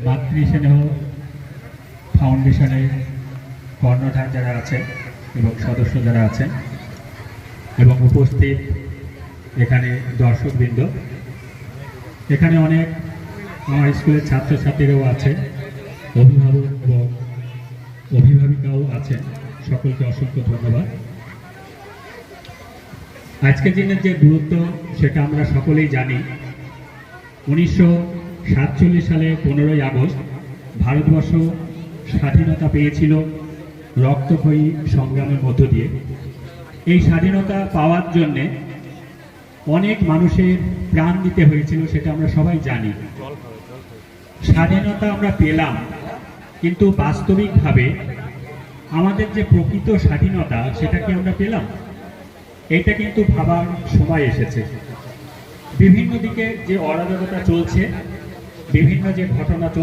মাতৃস্নেহ ফাউন্ডেশনের কর্ণধার যারা আছেন এবং সদস্য যারা আছেন এবং উপস্থিত এখানে দর্শকবৃন্দ, এখানে অনেক আমার স্কুলের ছাত্রছাত্রীরাও আছে, অভিভাবক এবং অভিভাবিকাও আছেন। সকলকে অসংখ্য ধন্যবাদ। আজকের দিনের যে গুরুত্ব সেটা আমরা সকলেই জানি। 1947 সালে 15ই আগস্ট ভারতবর্ষ স্বাধীনতা পেয়েছিল রক্তক্ষয়ী সংগ্রামের মধ্য দিয়ে। এই স্বাধীনতা পাওয়ার জন্যে অনেক মানুষের প্রাণ দিতে হয়েছিল, সেটা আমরা সবাই জানি। স্বাধীনতা আমরা পেলাম, কিন্তু বাস্তবিকভাবে আমাদের যে প্রকৃত স্বাধীনতা সেটা কি আমরা পেলাম? এটা কিন্তু ভাবার সময় এসেছে। বিভিন্ন দিকে যে অরাজকতা চলছে, বিভিন্ন যে ঘটনা